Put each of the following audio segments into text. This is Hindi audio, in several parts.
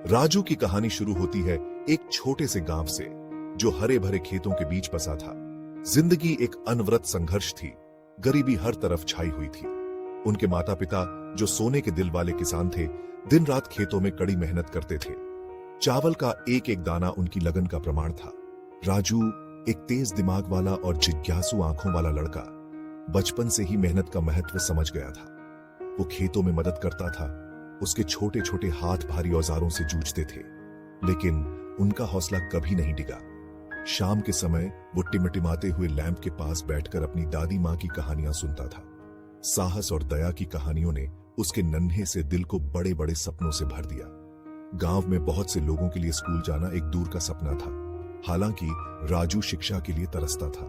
राजू की कहानी शुरू होती है एक छोटे से गांव से, जो हरे भरे खेतों के बीच बसा था। जिंदगी एक अनवरत संघर्ष थी। गरीबी हर तरफ छाई हुई थी। उनके माता पिता, जो सोने के दिल वाले किसान थे, दिन रात खेतों में कड़ी मेहनत करते थे। चावल का एक एक दाना उनकी लगन का प्रमाण था। राजू एक तेज दिमाग वाला और जिज्ञासु आंखों वाला लड़का, बचपन से ही मेहनत का महत्व समझ गया था। वो खेतों में मदद करता था। उसके छोटे छोटे हाथ भारी औजारों से जूझते थे, लेकिन उनका हौसला कभी नहीं डिगा। शाम के समय वो टिमटिमाते हुए लैंप के पास बैठकर अपनी दादी माँ की कहानियां सुनता था। साहस और दया की कहानियों ने उसके नन्हे से दिल को बड़े बड़े सपनों से भर दिया। गांव में बहुत से लोगों के लिए स्कूल जाना एक दूर का सपना था। हालांकि राजू शिक्षा के लिए तरसता था।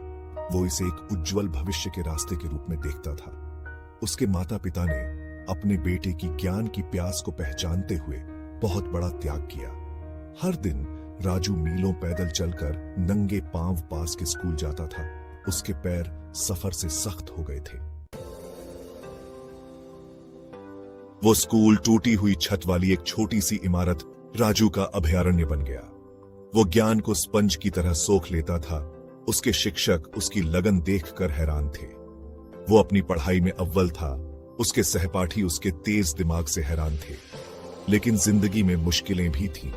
वो इसे एक उज्जवल भविष्य के रास्ते के रूप में देखता था। उसके माता पिता ने अपने बेटे की ज्ञान की प्यास को पहचानते हुए बहुत बड़ा त्याग किया। हर दिन राजू मीलों पैदल चलकर नंगे पांव पास के स्कूल जाता था। उसके पैर सफर से सख्त हो गए थे। वो स्कूल टूटी हुई छत वाली एक छोटी सी इमारत राजू का अभयारण्य बन गया। वो ज्ञान को स्पंज की तरह सोख लेता था। उसके शिक्षक उसकी लगन देखकर हैरान थे। वो अपनी पढ़ाई में अव्वल था। उसके सहपाठी उसके तेज दिमाग से हैरान थे। लेकिन जिंदगी में मुश्किलें भी थीं।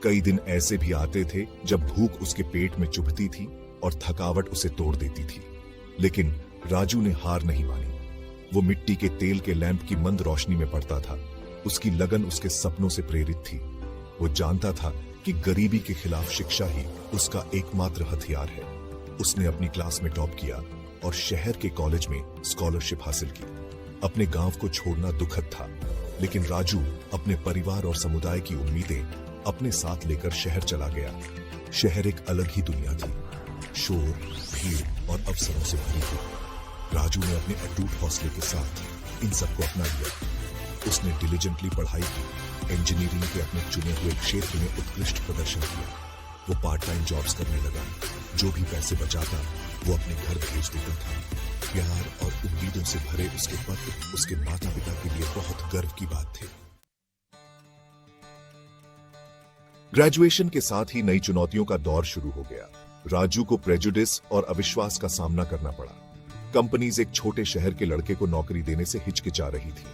कई दिन ऐसे भी आते थे जब भूख उसके पेट में चुभती थी और थकावट उसे तोड़ देती थी। लेकिन राजू ने हार नहीं मानी। वो मिट्टी के तेल के लैंप की मंद रोशनी में पड़ता था। उसकी लगन उसके सपनों से प्रेरित थी। वो जानता था कि गरीबी के खिलाफ शिक्षा ही उसका एकमात्र हथियार है। उसने अपनी क्लास में टॉप किया और शहर के कॉलेज में स्कॉलरशिप हासिल की। अपने गांव को छोड़ना दुखद था, लेकिन राजू अपने परिवार और समुदाय की उम्मीदें अपने साथ लेकर शहर चला गया। शहर एक अलग ही दुनिया थी। शोर, भीड़ और अवसरों से भरी थी। राजू ने अपने अटूट हौसले के साथ इन सबको अपना लिया। उसने डिलिजेंटली पढ़ाई की। इंजीनियरिंग के अपने चुने हुए क्षेत्र में उत्कृष्ट प्रदर्शन किया। वो पार्ट टाइम जॉब्स करने लगा। जो भी पैसे बचाता वो अपने घर भेज देता था। प्यार और उम्मीदों से भरे उसके पत्र उसके माता पिता के लिए बहुत गर्व की बात थे। ग्रेजुएशन के साथ ही नई चुनौतियों का दौर शुरू हो गया। राजू को प्रेजुडिस और अविश्वास का सामना करना पड़ा। कंपनीज एक छोटे शहर के लड़के को नौकरी देने से हिचकिचा रही थी।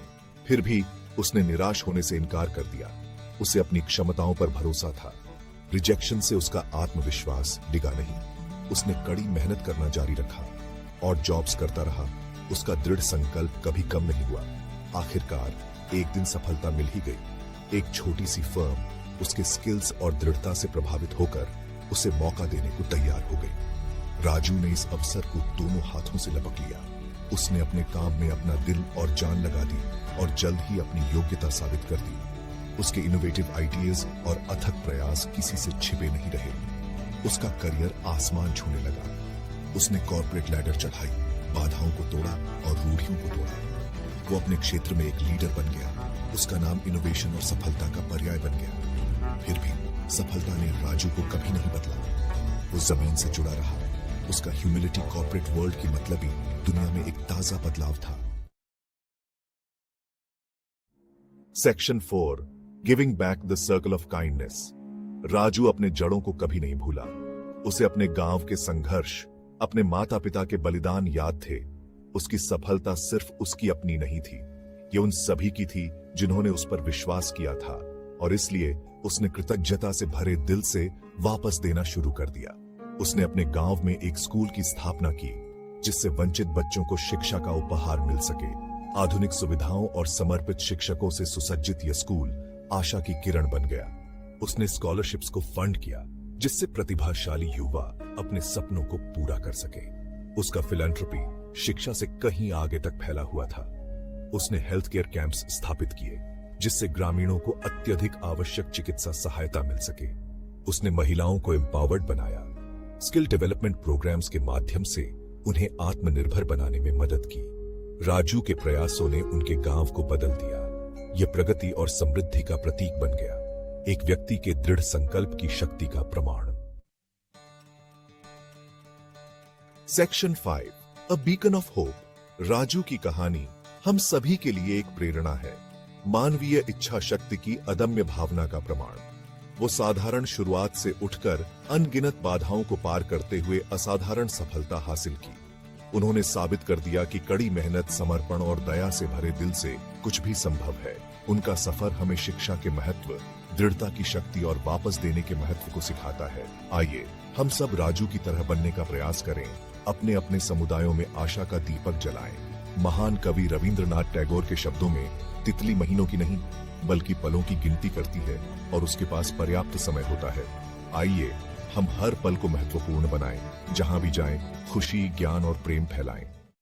फिर भी उसने निराश होने से इनकार कर दिया। उसे अपनी क्षमताओं पर भरोसा था। रिजेक्शन से उसका आत्मविश्वास डिगा नहीं। उसने कड़ी मेहनत करना जारी रखा और जॉब्स करता रहा। उसका दृढ़ संकल्प कभी कम नहीं हुआ। आखिरकार एक दिन सफलता मिल ही गई। एक छोटी सी फर्म उसके स्किल्स और दृढ़ता से प्रभावित होकर उसे मौका देने को तैयार हो गई। राजू ने इस अवसर को दोनों हाथों से लपक लिया। उसने अपने काम में अपना दिल और जान लगा दी और जल्द ही अपनी योग्यता साबित कर दी। उसके इनोवेटिव आइडियाज और अथक प्रयास किसी से छिपे नहीं रहे। उसका करियर आसमान छूने लगा। उसने कॉर्पोरेट लैडर चढ़ाई, बाधाओं को तोड़ा और रूढ़ियों को तोड़ा। वो अपने क्षेत्र में एक लीडर बन गया। उसका नाम इनोवेशन और सफलता का पर्याय बन गया। फिर भी सफलता ने राजू को कभी नहीं बदला। वो जमीन से जुड़ा रहा। उसका ह्यूमिलिटी कॉर्पोरेट वर्ल्ड की मतलबी दुनिया में एक ताजा बदलाव था। Section 4, giving back the circle of kindness. Raju अपने जड़ों को कभी नहीं भूला। उसे अपने गांव के संघर्ष, अपने माता पिता के बलिदान याद थे। उसकी सफलता सिर्फ उसकी अपनी नहीं थी, ये उन सभी की थी जिन्होंने उस पर विश्वास किया था, और इसलिए उसने कृतज्ञता से भरे दिल से वापस देना शुरू कर दिया। उसने अपने गांव में एक स्कूल की स्थापना की, जिससे वंचित बच्चों को शिक्षा का उपहार मिल सके। आधुनिक सुविधाओं और समर्पित शिक्षकों से सुसज्जित यह स्कूल आशा की किरण बन गया। उसने स्कॉलरशिप्स को फंड किया, जिससे प्रतिभाशाली युवा अपने सपनों को पूरा कर सके। उसका फिलैंथ्रोपी शिक्षा से कहीं आगे तक फैला हुआ था। उसने हेल्थ केयर कैंप्स स्थापित किए, जिससे ग्रामीणों को अत्यधिक आवश्यक चिकित्सा सहायता मिल सके। उसने महिलाओं को एम्पावर्ड बनाया। स्किल डेवलपमेंट प्रोग्राम्स के माध्यम से उन्हें आत्मनिर्भर बनाने में मदद की। राजू के प्रयासों ने उनके गांव को बदल दिया। यह प्रगति और समृद्धि का प्रतीक बन गया, एक व्यक्ति के दृढ़ संकल्प की शक्ति का प्रमाण। Section 5, a beacon of hope. Raju की कहानी हम सभी के लिए एक प्रेरणा है। मानवीय इच्छा शक्ति की अदम्य भावना का प्रमाण। वो साधारण शुरुआत से उठकर अनगिनत बाधाओं को पार करते हुए असाधारण सफलता हासिल की। उन्होंने साबित कर दिया कि कड़ी मेहनत, समर्पण और दया से भरे दिल से कुछ भी संभव है। उनका सफर हमें शिक्षा के महत्व, दृढ़ता की शक्ति और वापस देने के महत्व को सिखाता है। आइए हम सब राजू की तरह बनने का प्रयास करें, अपने अपने समुदायों में आशा का दीपक जलाएं। महान कवि रविंद्रनाथ टैगोर के शब्दों में, तितली महीनों की नहीं बल्कि पलों की गिनती करती है और उसके पास पर्याप्त समय होता है। आइए हम हर पल को महत्वपूर्ण बनाएं, जहां भी जाएं, खुशी, ज्ञान और प्रेम फैलाएं।